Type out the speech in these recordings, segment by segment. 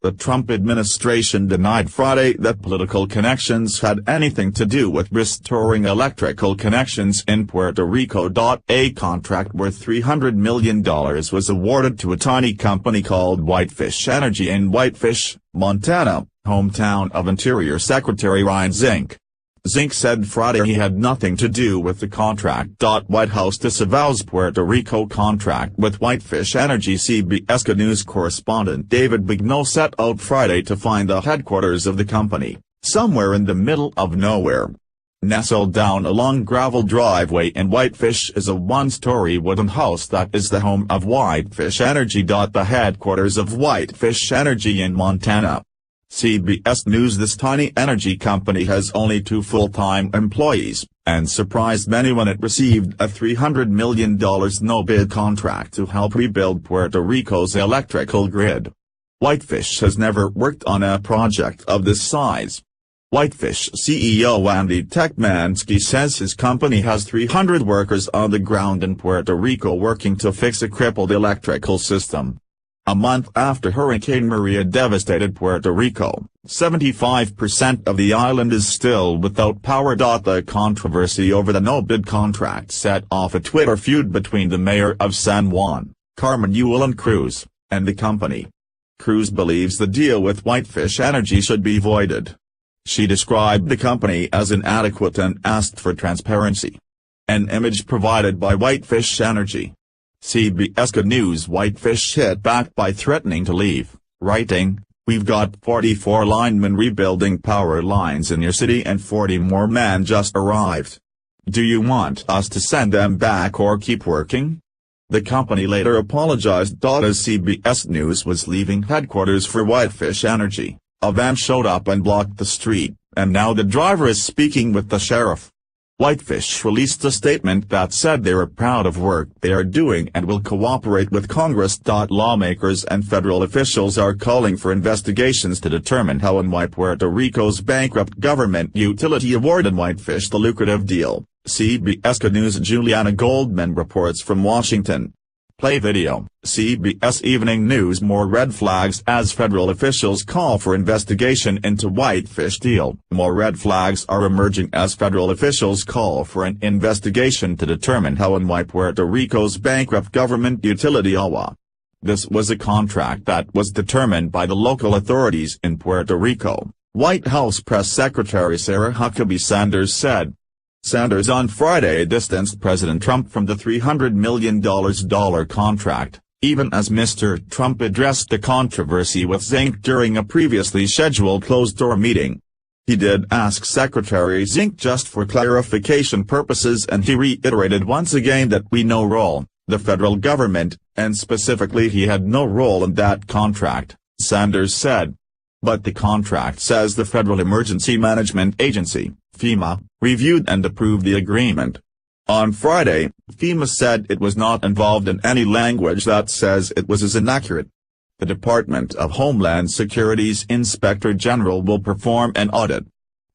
The Trump administration denied Friday that political connections had anything to do with restoring electrical connections in Puerto Rico. A contract worth $300 million was awarded to a tiny company called Whitefish Energy in Whitefish, Montana, hometown of Interior Secretary Ryan Zink. Zink said Friday he had nothing to do with the contract. White House disavows Puerto Rico contract with Whitefish Energy. CBS News correspondent David Bigno set out Friday to find the headquarters of the company, somewhere in the middle of nowhere. Nestled down a long gravel driveway in Whitefish is a one-story wooden house that is the home of Whitefish Energy. The headquarters of Whitefish Energy in Montana. CBS News. This tiny energy company has only 2 full-time employees, and surprised many when it received a $300 million no-bid contract to help rebuild Puerto Rico's electrical grid. Whitefish has never worked on a project of this size. Whitefish CEO Andy Techmansky says his company has 300 workers on the ground in Puerto Rico working to fix a crippled electrical system. A month after Hurricane Maria devastated Puerto Rico, 75% of the island is still without power. The controversy over the no-bid contract set off a Twitter feud between the mayor of San Juan, Carmen Yulín Cruz, and the company. Cruz believes the deal with Whitefish Energy should be voided. She described the company as inadequate and asked for transparency. An image provided by Whitefish Energy. CBS News. Whitefish hit back by threatening to leave, writing, "We've got 44 linemen rebuilding power lines in your city and 40 more men just arrived. Do you want us to send them back or keep working?" The company later apologized. As CBS News was leaving headquarters for Whitefish Energy, a van showed up and blocked the street, and now the driver is speaking with the sheriff. Whitefish released a statement that said they are proud of work they are doing and will cooperate with Congress. Lawmakers and federal officials are calling for investigations to determine how and why Puerto Rico's bankrupt government utility awarded Whitefish the lucrative deal. CBS News. Juliana Goldman reports from Washington. Play video. CBS Evening News. More red flags as federal officials call for investigation into Whitefish deal. More red flags are emerging as federal officials call for an investigation to determine how and why Puerto Rico's bankrupt government utility AWA. This was a contract that was determined by the local authorities in Puerto Rico, White House Press Secretary Sarah Huckabee Sanders said. Sanders on Friday distanced President Trump from the $300 million contract, even as Mr. Trump addressed the controversy with Zink during a previously scheduled closed-door meeting. He did ask Secretary Zink just for clarification purposes, and he reiterated once again that we no role, the federal government, and specifically he had no role in that contract, Sanders said. But the contract says the Federal Emergency Management Agency, FEMA, reviewed and approved the agreement. On Friday, FEMA said it was not involved in any language that says it was as inaccurate. The Department of Homeland Security's Inspector General will perform an audit.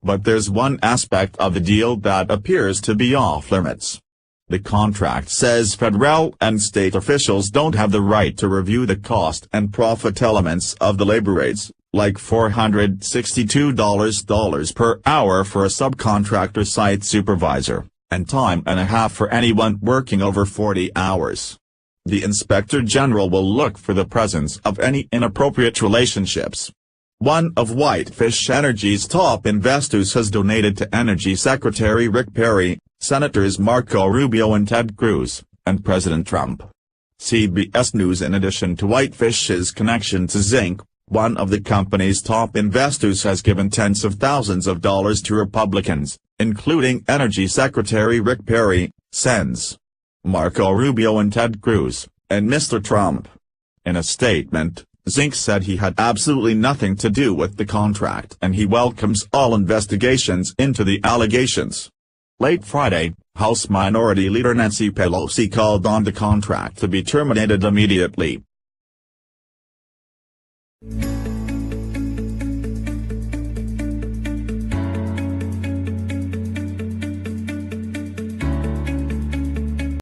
But there's one aspect of the deal that appears to be off-limits. The contract says federal and state officials don't have the right to review the cost and profit elements of the labor rates, like $462 per hour for a subcontractor site supervisor, and time and a half for anyone working over 40 hours. The Inspector General will look for the presence of any inappropriate relationships. One of Whitefish Energy's top investors has donated to Energy Secretary Rick Perry, Senators Marco Rubio and Ted Cruz, and President Trump. CBS News. In addition to Whitefish's connection to Zink, one of the company's top investors has given tens of thousands of dollars to Republicans, including Energy Secretary Rick Perry, Sens. Marco Rubio and Ted Cruz, and Mr. Trump. In a statement, Zink said he had absolutely nothing to do with the contract and he welcomes all investigations into the allegations. Late Friday, House Minority Leader Nancy Pelosi called on the contract to be terminated immediately.